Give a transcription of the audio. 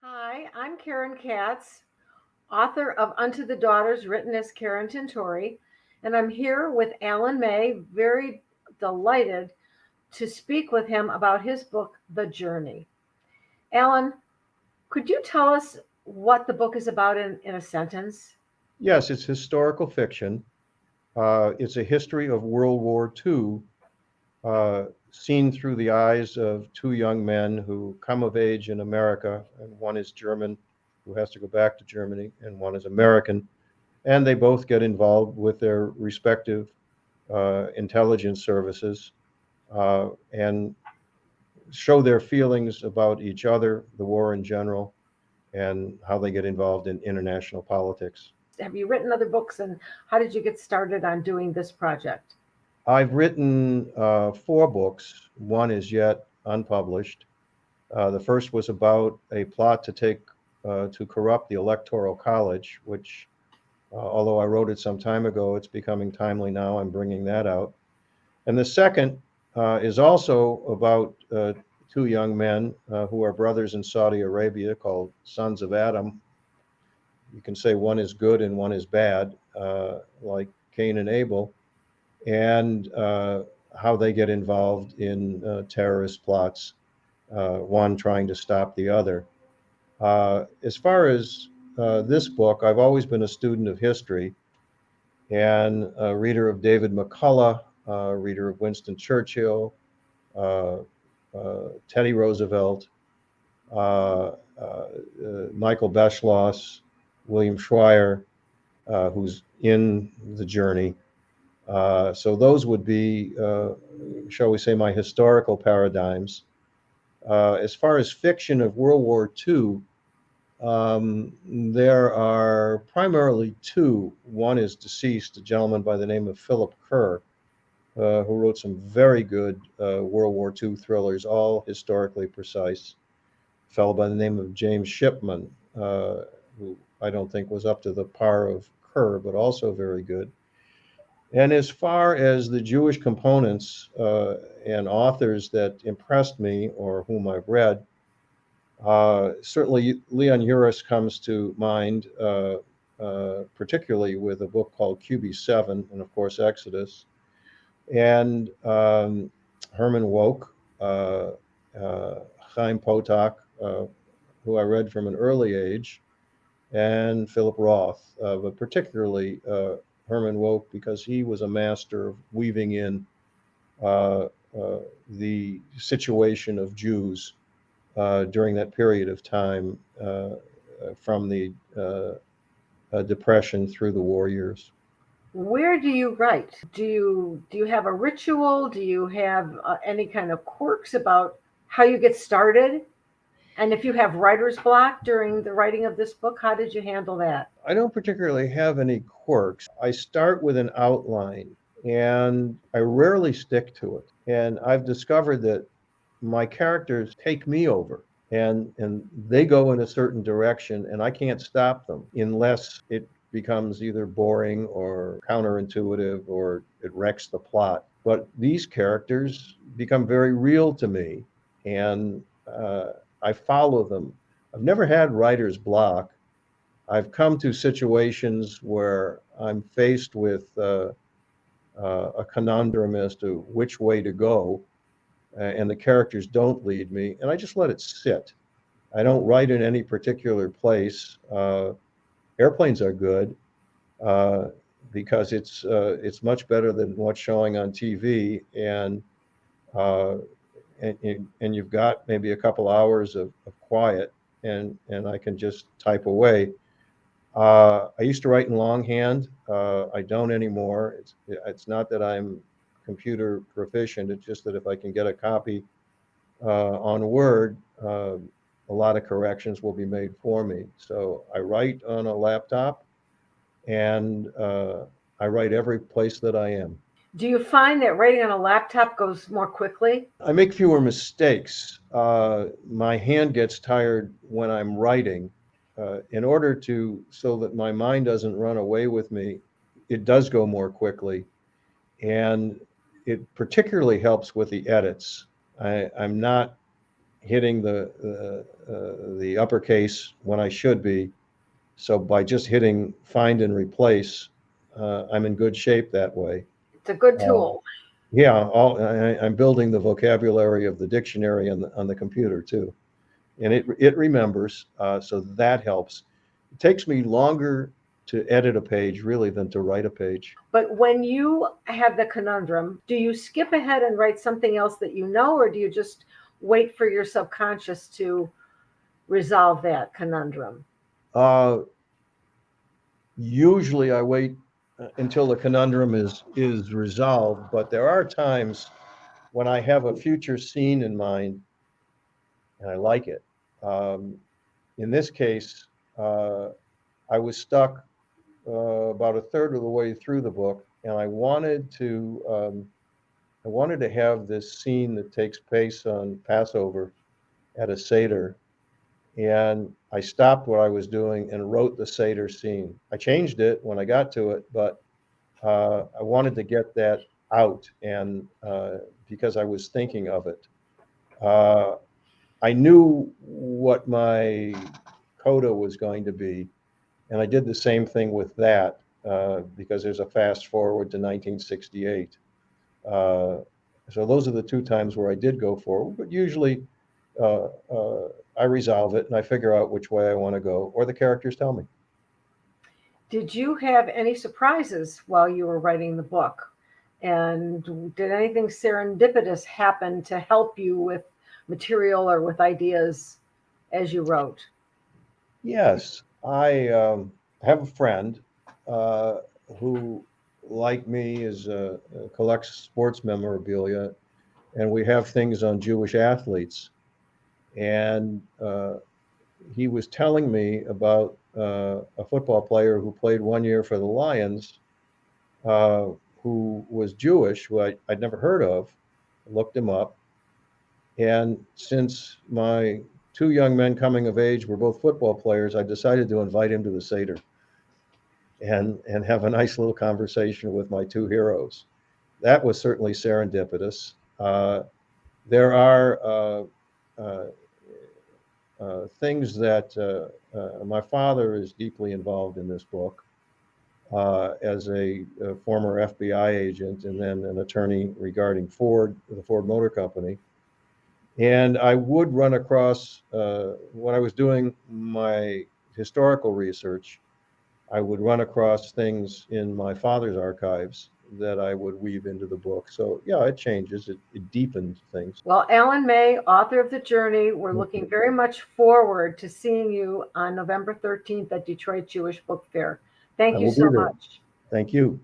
Hi, I'm Karen Katz, author of Unto the Daughters, written as Karen Tintori, and I'm here with Alan May, very delighted to speak with him about his book, The Journey. Alan, could you tell us what the book is about in a sentence? Yes, it's historical fiction. It's a history of World War II, seen through the eyes of two young men who come of age in America, and one is German, who has to go back to Germany, and one is American, and they both get involved with their respective intelligence services and show their feelings about each other, the war in general, and how they get involved in international politics. Have you written other books, and how did you get started on doing this project? I've written four books. One is yet unpublished. The first was about a plot to corrupt the Electoral College, which, although I wrote it some time ago, it's becoming timely now. I'm bringing that out. And the second is also about two young men who are brothers in Saudi Arabia called Sons of Adam. You can say one is good and one is bad, like Cain and Abel, and how they get involved in terrorist plots, one trying to stop the other. As far as this book, I've always been a student of history and a reader of David McCullough, a reader of Winston Churchill, uh, Teddy Roosevelt, uh, Michael Beschloss, William Schweier, who's in the journey. So those would be, shall we say, my historical paradigms. As far as fiction of World War II, there are primarily two. One is deceased, a gentleman by the name of Philip Kerr, who wrote some very good World War II thrillers, all historically precise. A fellow by the name of James Shipman, who I don't think was up to the par of Kerr, but also very good. And as far as the Jewish components and authors that impressed me or whom I've read, certainly Leon Uris comes to mind, particularly with a book called QB7 and, of course, Exodus. And Herman Wouk, Chaim Potok, who I read from an early age, and Philip Roth, but particularly Herman Wouk because he was a master of weaving in uh, the situation of Jews during that period of time from the Depression through the war years. Where do you write? Do you have a ritual? Do you have any kind of quirks about how you get started? And if you have writer's block during the writing of this book, how did you handle that? I don't particularly have any quirks. I start with an outline and I rarely stick to it. And I've discovered that my characters take me over and they go in a certain direction and I can't stop them unless it becomes either boring or counterintuitive or it wrecks the plot. But these characters become very real to me and I follow them. I've never had writer's block. I've come to situations where I'm faced with a conundrum as to which way to go, and the characters don't lead me, and I just let it sit. I don't write in any particular place. Airplanes are good uh, because it's much better than what's showing on TV, uh, and you've got maybe a couple hours of quiet, and I can just type away. I used to write in longhand. I don't anymore. It's not that I'm computer proficient. It's just that if I can get a copy on Word, a lot of corrections will be made for me. So I write on a laptop, and I write every place that I am. Do you find that writing on a laptop goes more quickly? I make fewer mistakes. My hand gets tired when I'm writing. In order to, so that my mind doesn't run away with me, it does go more quickly. And it particularly helps with the edits. I'm not hitting the uppercase when I should be. So by just hitting find and replace, I'm in good shape that way. It's a good Uh, tool. yeah, I'm building the vocabulary of the dictionary on the computer too, and it remembers, so that helps. It takes me longer to edit a page really than to write a page. But when you have the conundrum, do you skip ahead and write something else that you know, or do you just wait for your subconscious to resolve that conundrum? Uh, Usually, I wait until the conundrum is resolved, but there are times when I have a future scene in mind and I like it. Um, in this case, uh, I was stuck about a third of the way through the book, and I wanted to have this scene that takes place on Passover at a Seder, and I stopped what I was doing and wrote the Seder scene. I changed it when I got to it, but I wanted to get that out, and because I was thinking of it. Uh, I knew what my coda was going to be, and I did the same thing with that because there's a fast forward to 1968. Uh, so those are the two times where I did go forward, but usually uh, uh, I resolve it and I figure out which way I want to go, or the characters tell me. Did you have any surprises while you were writing the book? And did anything serendipitous happen to help you with material or with ideas as you wrote? Yes, I have a friend uh, who, like me, collects sports memorabilia, and we have things on Jewish athletes. And he was telling me about a football player who played 1 year for the Lions, uh, who was Jewish, who I'd never heard of. Looked him up, and since my two young men coming of age were both football players, I decided to invite him to the Seder and have a nice little conversation with my two heroes. That was certainly serendipitous. There are uh, things that my father is deeply involved in this book as a former FBI agent and then an attorney regarding Ford, the Ford Motor Company. And I would run across, when I was doing my historical research, I would run across things in my father's archives that I would weave into the book. So, yeah, it changes, it deepens things. Well, Alan May, author of The Journey, we're looking very much forward to seeing you on November 13th at Detroit Jewish Book Fair. I Thank you will be so there. much. Thank you.